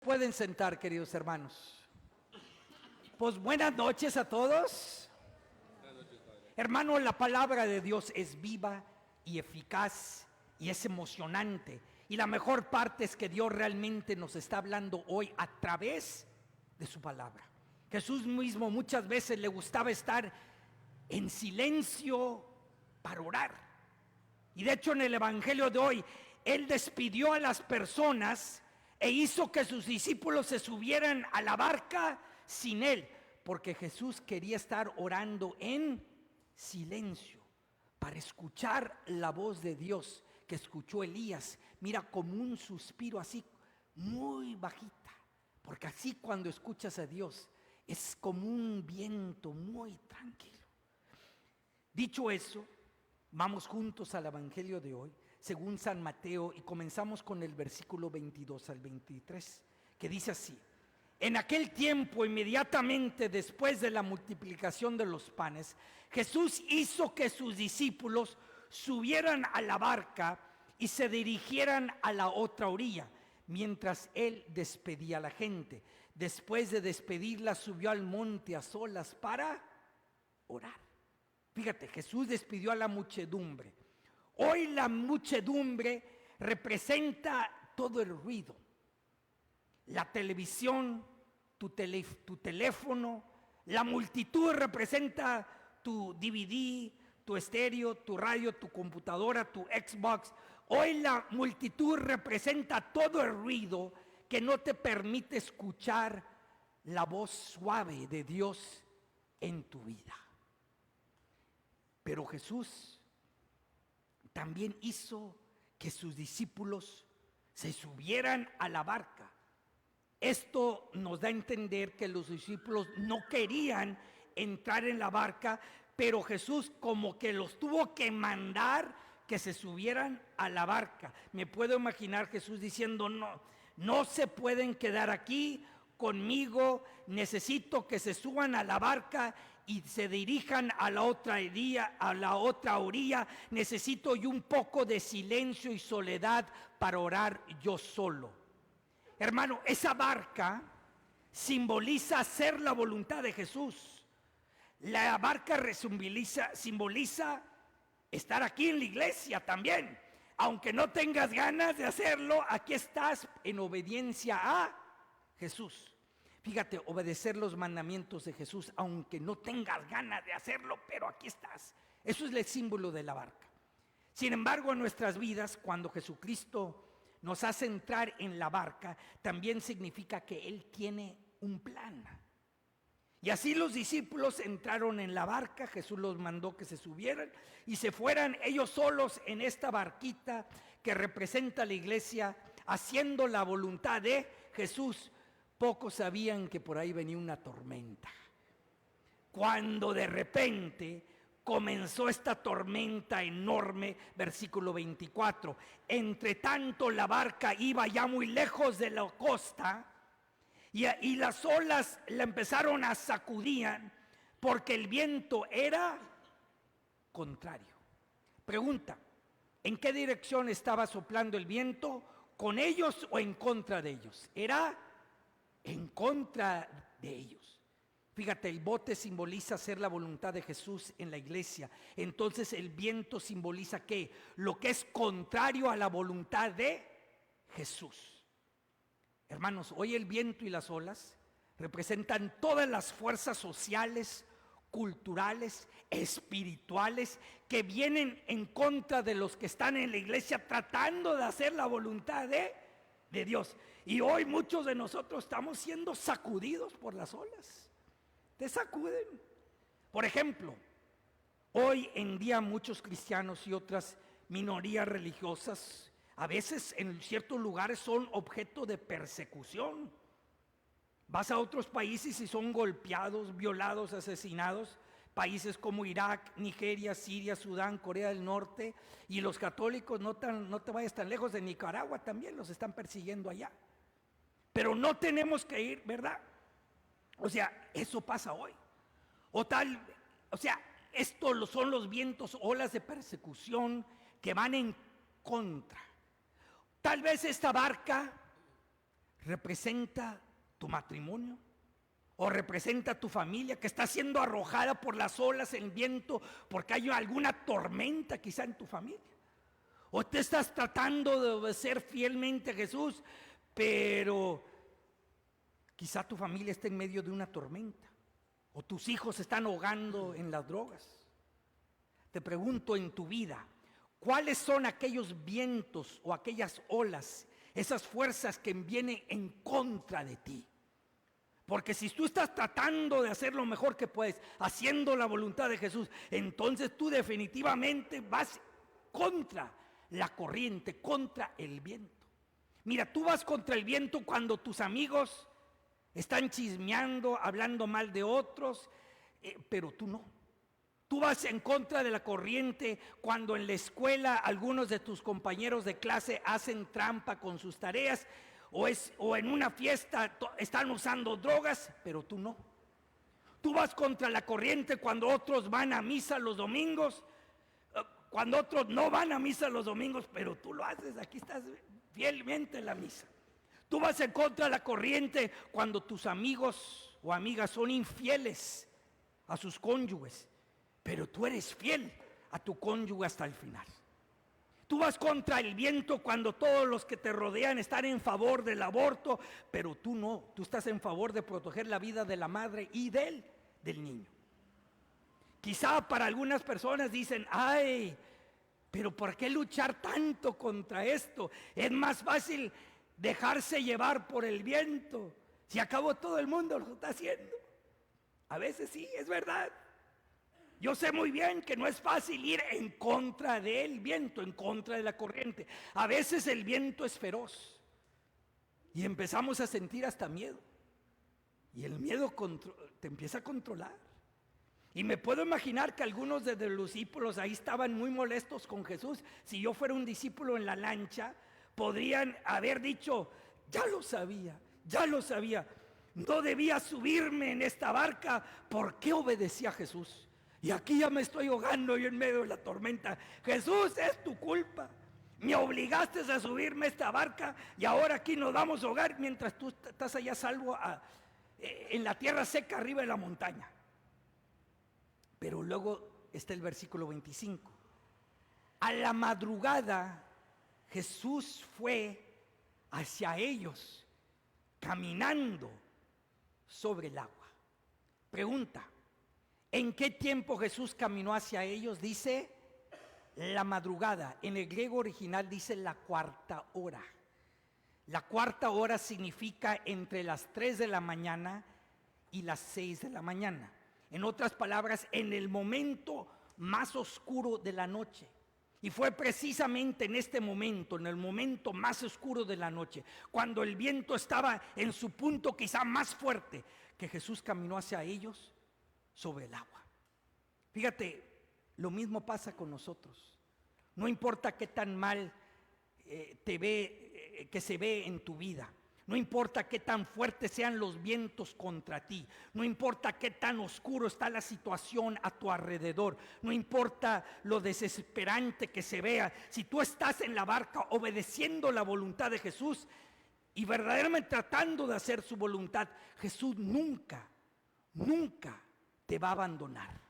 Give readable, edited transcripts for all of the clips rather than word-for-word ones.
pueden sentar, queridos hermanos. Pues buenas noches a todos. Hermano, la palabra de Dios es viva y eficaz y es emocionante. Y la mejor parte es que Dios realmente nos está hablando hoy a través de su palabra. Jesús mismo muchas veces le gustaba estar en silencio para orar. Y de hecho en el evangelio de hoy, Él despidió a las personas e hizo que sus discípulos se subieran a la barca sin Él, porque Jesús quería estar orando en silencio para escuchar la voz de Dios que escuchó Elías. Mira, como un suspiro así muy bajita, porque así cuando escuchas a Dios es como un viento muy tranquilo. Dicho eso, vamos juntos al evangelio de hoy según San Mateo, y comenzamos con el versículo 22 al 23, que dice así: en aquel tiempo, inmediatamente después de la multiplicación de los panes, Jesús hizo que sus discípulos subieran a la barca y se dirigieran a la otra orilla, mientras Él despedía a la gente. Después de despedirla, subió al monte a solas para orar. Fíjate, Jesús despidió a la muchedumbre. Hoy la muchedumbre representa todo el ruido. La televisión, tu teléfono, la multitud representa tu DVD, tu estéreo, tu radio, tu computadora, tu Xbox. Hoy la multitud representa todo el ruido que no te permite escuchar la voz suave de Dios en tu vida. Pero Jesús también hizo que sus discípulos se subieran a la barca. Esto nos da a entender que los discípulos no querían entrar en la barca, pero Jesús como que los tuvo que mandar que se subieran a la barca. Me puedo imaginar Jesús diciendo: no se pueden quedar aquí conmigo, necesito que se suban a la barca y se dirijan a la otra orilla. Necesito yo un poco de silencio y soledad para orar yo solo. Hermano, esa barca simboliza hacer la voluntad de Jesús. La barca simboliza estar aquí en la iglesia también. Aunque no tengas ganas de hacerlo, aquí estás en obediencia a Jesús. Fíjate, obedecer los mandamientos de Jesús, aunque no tengas ganas de hacerlo, pero aquí estás. Eso es el símbolo de la barca. Sin embargo, en nuestras vidas, cuando Jesucristo nos hace entrar en la barca, también significa que Él tiene un plan. Y así los discípulos entraron en la barca. Jesús los mandó que se subieran y se fueran ellos solos en esta barquita que representa la iglesia, haciendo la voluntad de Jesús. Pocos sabían que por ahí venía una tormenta. Cuando de repente comenzó esta tormenta enorme, versículo 24, entre tanto la barca iba ya muy lejos de la costa y las olas la empezaron a sacudir porque el viento era contrario. Pregunta: ¿en qué dirección estaba soplando el viento? ¿Con ellos o en contra de ellos? Era en contra de ellos. Fíjate, el bote simboliza hacer la voluntad de Jesús en la iglesia. Entonces el viento simboliza ¿qué? Lo que es contrario a la voluntad de Jesús. Hermanos, hoy el viento y las olas representan todas las fuerzas sociales, culturales, espirituales que vienen en contra de los que están en la iglesia tratando de hacer la voluntad de Dios. Y hoy muchos de nosotros estamos siendo sacudidos por las olas. Te sacuden. Por ejemplo, hoy en día muchos cristianos y otras minorías religiosas a veces en ciertos lugares son objeto de persecución. Vas a otros países y son golpeados, violados, asesinados. Países como Irak, Nigeria, Siria, Sudán, Corea del Norte. Y los católicos, no te vayas tan lejos, de Nicaragua también los están persiguiendo allá. Pero no tenemos que ir, ¿verdad? O sea, eso pasa hoy. Estos son los vientos, olas de persecución que van en contra. Tal vez esta barca ¿Representa tu matrimonio? ¿O representa tu familia que está siendo arrojada por las olas, el viento, porque hay alguna tormenta quizá en tu familia? ¿O te estás tratando de obedecer fielmente a Jesús, pero quizá tu familia está en medio de una tormenta? ¿O tus hijos se están ahogando en las drogas? Te pregunto, en tu vida, ¿cuáles son aquellos vientos o aquellas olas, esas fuerzas que vienen en contra de ti? Porque si tú estás tratando de hacer lo mejor que puedes, haciendo la voluntad de Jesús, entonces tú definitivamente vas contra la corriente, contra el viento. Mira, tú vas contra el viento cuando tus amigos están chismeando, hablando mal de otros, pero tú no. Tú vas en contra de la corriente cuando en la escuela algunos de tus compañeros de clase hacen trampa con sus tareas, o en una fiesta están usando drogas, pero tú no. Tú vas contra la corriente cuando otros van a misa los domingos, cuando otros no van a misa los domingos, pero tú lo haces, aquí estás fielmente en la misa. Tú vas en contra de la corriente cuando tus amigos o amigas son infieles a sus cónyuges, pero tú eres fiel a tu cónyuge hasta el final. Tú vas contra el viento cuando todos los que te rodean están en favor del aborto, pero tú no, tú estás en favor de proteger la vida de la madre y del niño. Quizá para algunas personas dicen, ay, pero ¿por qué luchar tanto contra esto? Es más fácil dejarse llevar por el viento. Si acabó todo el mundo lo está haciendo. A veces sí, es verdad. Yo sé muy bien que no es fácil ir en contra del viento, en contra de la corriente. A veces el viento es feroz y empezamos a sentir hasta miedo. Y el miedo te empieza a controlar. Y me puedo imaginar que algunos de los discípulos ahí estaban muy molestos con Jesús. Si yo fuera un discípulo en la lancha, podrían haber dicho, ya lo sabía, no debía subirme en esta barca. ¿Por qué obedecí a Jesús? Y aquí ya me estoy ahogando yo en medio de la tormenta. Jesús, es tu culpa. Me obligaste a subirme a esta barca y ahora aquí nos vamos a ahogar mientras tú estás allá salvo en la tierra seca arriba de la montaña. Pero luego está el versículo 25. A la madrugada Jesús fue hacia ellos caminando sobre el agua. Pregunta, ¿en qué tiempo Jesús caminó hacia ellos? Dice la madrugada. En el griego original dice la cuarta hora. La cuarta hora significa entre las 3 de la mañana y las 6 de la mañana. En otras palabras, en el momento más oscuro de la noche. Y fue precisamente en este momento, en el momento más oscuro de la noche, cuando el viento estaba en su punto quizá más fuerte, que Jesús caminó hacia ellos sobre el agua. Fíjate, lo mismo pasa con nosotros. No importa qué tan mal que se ve en tu vida. No importa qué tan fuertes sean los vientos contra ti. No importa qué tan oscuro está la situación a tu alrededor. No importa lo desesperante que se vea. Si tú estás en la barca obedeciendo la voluntad de Jesús y verdaderamente tratando de hacer su voluntad, Jesús nunca te va a abandonar.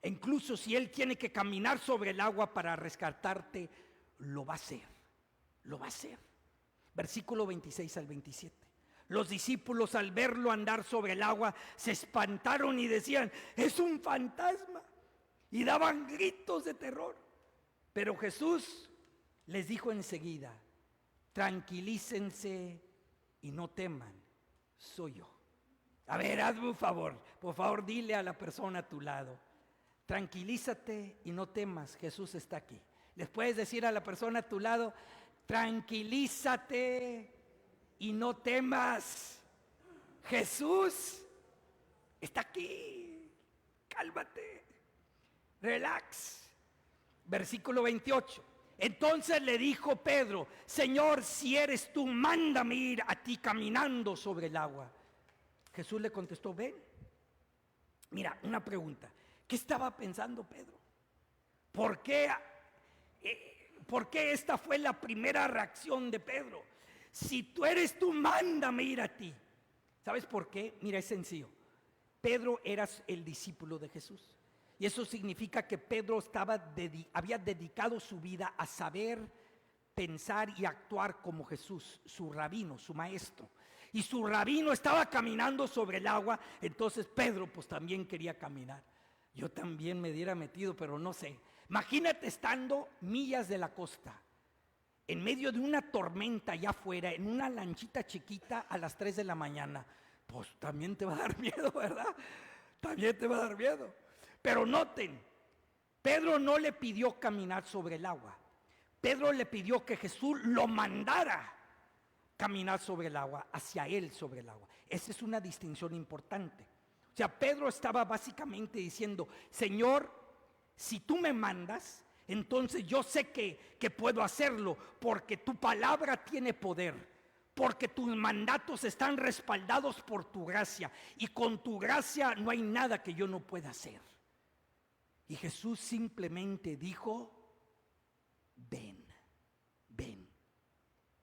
E incluso si Él tiene que caminar sobre el agua para rescatarte, lo va a hacer. Lo va a hacer. Versículo 26 al 27. Los discípulos al verlo andar sobre el agua se espantaron y decían, es un fantasma. Y daban gritos de terror. Pero Jesús les dijo enseguida, tranquilícense y no teman, soy yo. A ver, hazme un favor, por favor dile a la persona a tu lado, tranquilízate y no temas, Jesús está aquí. Les puedes decir a la persona a tu lado, tranquilízate y no temas, Jesús está aquí, cálmate, relax. Versículo 28. Entonces le dijo Pedro, Señor, si eres tú, mándame ir a ti caminando sobre el agua. Jesús le contestó, ven. Mira, una pregunta, ¿qué estaba pensando Pedro? ¿Por qué esta fue la primera reacción de Pedro? Si tú eres tú, mándame ir a ti. ¿Sabes por qué? Mira, es sencillo. Pedro era el discípulo de Jesús. Y eso significa que Pedro había dedicado su vida a saber, pensar y actuar como Jesús, su rabino, su maestro. Y su rabino estaba caminando sobre el agua, entonces Pedro pues también quería caminar. Yo también me hubiera metido, pero no sé. Imagínate estando millas de la costa, en medio de una tormenta allá afuera, en una lanchita chiquita a las 3 de la mañana. Pues también te va a dar miedo, ¿verdad? También te va a dar miedo. Pero noten, Pedro no le pidió caminar sobre el agua. Pedro le pidió que Jesús lo mandara caminar sobre el agua, hacia él sobre el agua. Esa es una distinción importante. O sea, Pedro estaba básicamente diciendo, Señor, si tú me mandas, entonces yo sé que puedo hacerlo, porque tu palabra tiene poder, porque tus mandatos están respaldados por tu gracia, y con tu gracia no hay nada que yo no pueda hacer. Y Jesús simplemente dijo, ven, ven.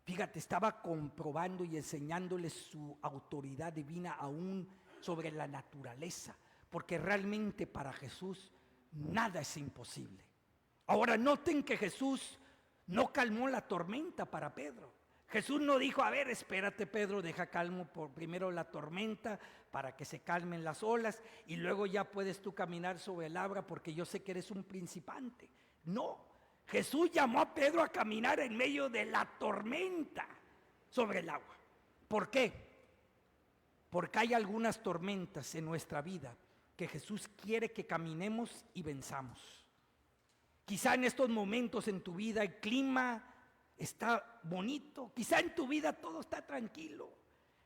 Fíjate, estaba comprobando y enseñándole su autoridad divina aún sobre la naturaleza, porque realmente para Jesús nada es imposible. Ahora noten que Jesús no calmó la tormenta para Pedro. Jesús no dijo, a ver, espérate Pedro, deja calmo por primero la tormenta para que se calmen las olas y luego ya puedes tú caminar sobre el agua porque yo sé que eres un principiante. No, Jesús llamó a Pedro a caminar en medio de la tormenta sobre el agua. ¿Por qué? Porque hay algunas tormentas en nuestra vida que Jesús quiere que caminemos y venzamos. Quizá en estos momentos en tu vida el clima está bonito, quizá en tu vida todo está tranquilo,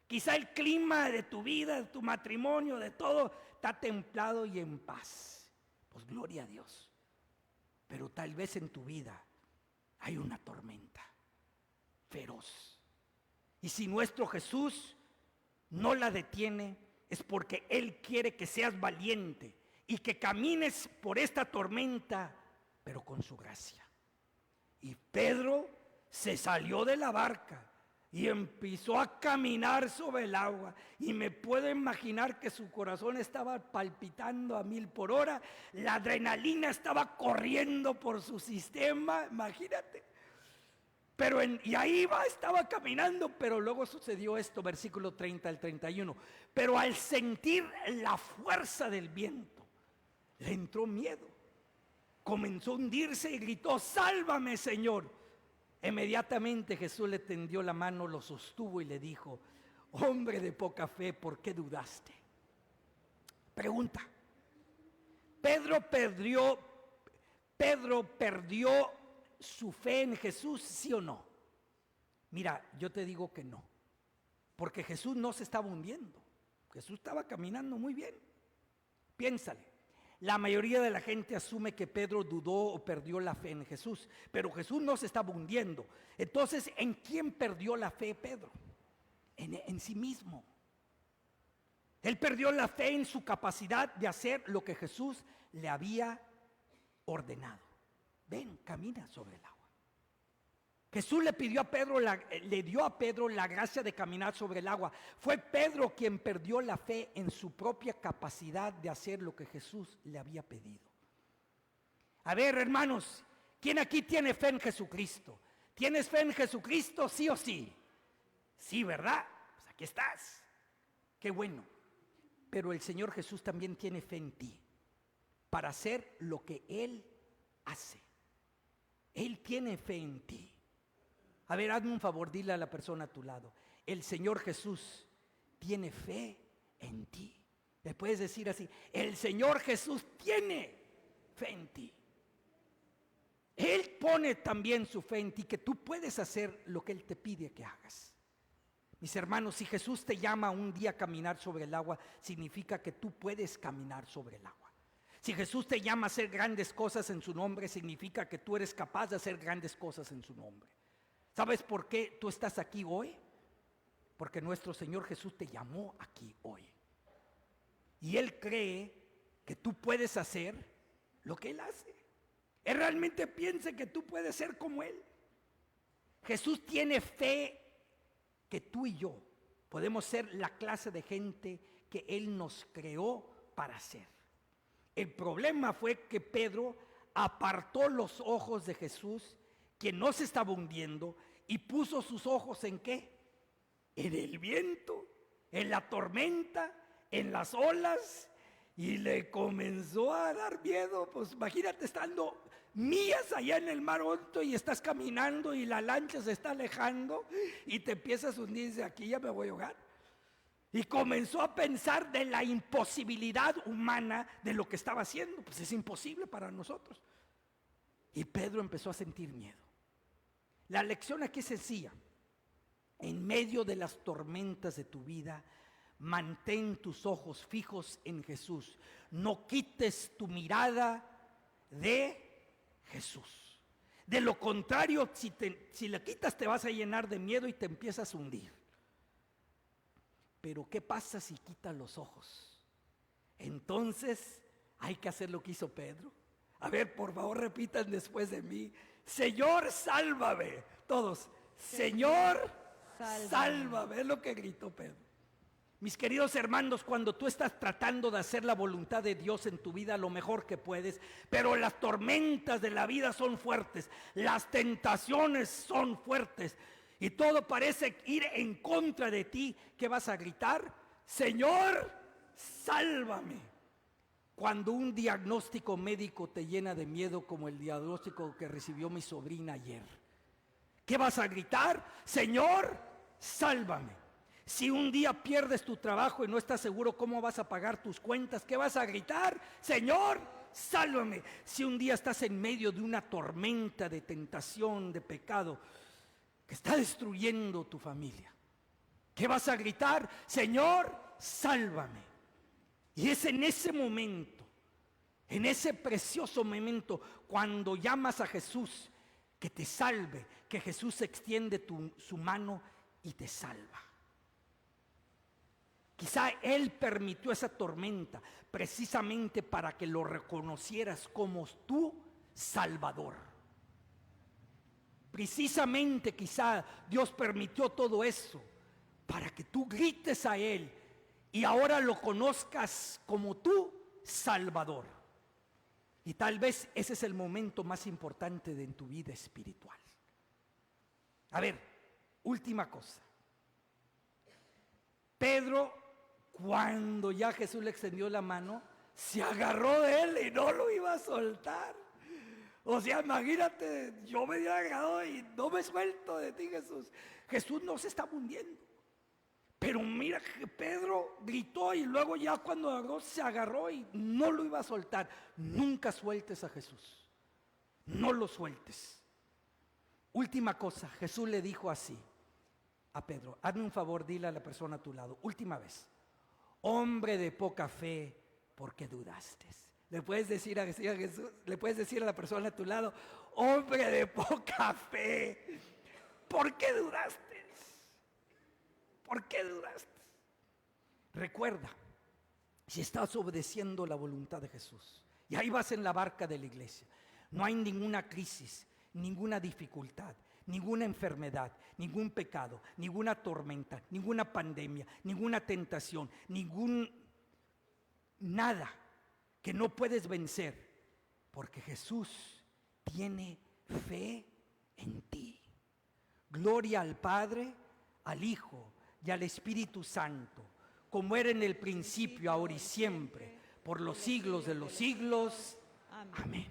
quizá el clima de tu vida, de tu matrimonio, de todo está templado y en paz. Pues gloria a Dios. Pero tal vez en tu vida hay una tormenta feroz. Y si nuestro Jesús no la detiene, es porque Él quiere que seas valiente y que camines por esta tormenta, pero con su gracia. Y Pedro se salió de la barca y empezó a caminar sobre el agua, y me puedo imaginar que su corazón estaba palpitando a 1000 por hora, la adrenalina estaba corriendo por su sistema, imagínate. Y ahí estaba caminando, pero luego sucedió esto, versículo 30 al 31. Pero al sentir la fuerza del viento, le entró miedo. Comenzó a hundirse y gritó, sálvame, Señor. Inmediatamente Jesús le tendió la mano, lo sostuvo y le dijo, hombre de poca fe, ¿por qué dudaste? Pregunta. Pedro perdió su fe en Jesús, ¿sí o no? Mira, yo te digo que no, porque Jesús no se estaba hundiendo, Jesús estaba caminando muy bien. Piénsale. La mayoría de la gente asume que Pedro dudó o perdió la fe en Jesús, pero Jesús no se estaba hundiendo. Entonces, ¿en quién perdió la fe Pedro? En sí mismo. Él perdió la fe en su capacidad de hacer lo que Jesús le había ordenado. Ven, camina sobre el agua. Jesús le dio a Pedro la gracia de caminar sobre el agua. Fue Pedro quien perdió la fe en su propia capacidad de hacer lo que Jesús le había pedido. A ver, hermanos, ¿quién aquí tiene fe en Jesucristo? ¿Tienes fe en Jesucristo, sí o sí? Sí, ¿verdad? Pues aquí estás. Qué bueno. Pero el Señor Jesús también tiene fe en ti para hacer lo que Él hace. Él tiene fe en ti. A ver, hazme un favor, dile a la persona a tu lado, el Señor Jesús tiene fe en ti. Le puedes decir así, el Señor Jesús tiene fe en ti. Él pone también su fe en ti, que tú puedes hacer lo que Él te pide que hagas. Mis hermanos, si Jesús te llama un día a caminar sobre el agua, significa que tú puedes caminar sobre el agua. Si Jesús te llama a hacer grandes cosas en su nombre, significa que tú eres capaz de hacer grandes cosas en su nombre. ¿Sabes por qué tú estás aquí hoy? Porque nuestro Señor Jesús te llamó aquí hoy. Y Él cree que tú puedes hacer lo que Él hace. Él realmente piensa que tú puedes ser como Él. Jesús tiene fe que tú y yo podemos ser la clase de gente que Él nos creó para ser. El problema fue que Pedro apartó los ojos de Jesús, que no se estaba hundiendo, y puso sus ojos ¿en qué? En el viento, en la tormenta, en las olas, y le comenzó a dar miedo. Pues imagínate estando millas allá en el mar hondo y estás caminando y la lancha se está alejando y te empiezas a hundir y dices, aquí ya me voy a ahogar. Y comenzó a pensar de la imposibilidad humana de lo que estaba haciendo. Pues es imposible para nosotros. Y Pedro empezó a sentir miedo. La lección aquí es sencilla. En medio de las tormentas de tu vida, mantén tus ojos fijos en Jesús. No quites tu mirada de Jesús. De lo contrario, si la quitas, te vas a llenar de miedo y te empiezas a hundir. Pero ¿qué pasa si quitas los ojos? Entonces hay que hacer lo que hizo Pedro. A ver, por favor, repitan después de mí. Señor, sálvame. Todos, Señor, sálvame. Es lo que gritó Pedro. Mis queridos hermanos, cuando tú estás tratando de hacer la voluntad de Dios en tu vida lo mejor que puedes, pero las tormentas de la vida son fuertes, las tentaciones son fuertes, y todo parece ir en contra de ti, ¿qué vas a gritar? Señor, sálvame. Cuando un diagnóstico médico te llena de miedo, como el diagnóstico que recibió mi sobrina ayer, ¿qué vas a gritar? Señor, sálvame. Si un día pierdes tu trabajo y no estás seguro cómo vas a pagar tus cuentas, ¿qué vas a gritar? Señor, sálvame. Si un día estás en medio de una tormenta de tentación, de pecado, que está destruyendo tu familia, ¿qué vas a gritar? Señor, sálvame. Y es en ese momento, en ese precioso momento, cuando llamas a Jesús que te salve, que Jesús extiende su mano y te salva. Quizá Él permitió esa tormenta precisamente para que lo reconocieras como tu Salvador. Precisamente quizá Dios permitió todo eso para que tú grites a Él y ahora lo conozcas como tu Salvador. Y tal vez ese es el momento más importante en tu vida espiritual. A ver, última cosa. Pedro, cuando ya Jesús le extendió la mano, se agarró de él y no lo iba a soltar. O sea, imagínate, yo me hubiera agarrado y no me suelto de ti, Jesús. Jesús no se está hundiendo. Pero mira que Pedro gritó y luego ya cuando agarró, se agarró y no lo iba a soltar. Nunca sueltes a Jesús. No lo sueltes. Última cosa, Jesús le dijo así a Pedro: hazme un favor, dile a la persona a tu lado, última vez. Hombre de poca fe, ¿por qué dudaste? Le puedes decir a Jesús, le puedes decir a la persona a tu lado: hombre de poca fe, ¿por qué dudaste? ¿Por qué dudaste? Recuerda, si estás obedeciendo la voluntad de Jesús, y ahí vas en la barca de la iglesia, no hay ninguna crisis, ninguna dificultad, ninguna enfermedad, ningún pecado, ninguna tormenta, ninguna pandemia, ninguna tentación, nada que no puedes vencer, porque Jesús tiene fe en ti. Gloria al Padre, al Hijo y al Espíritu Santo, como era en el principio, ahora y siempre, por los siglos de los siglos. Amén.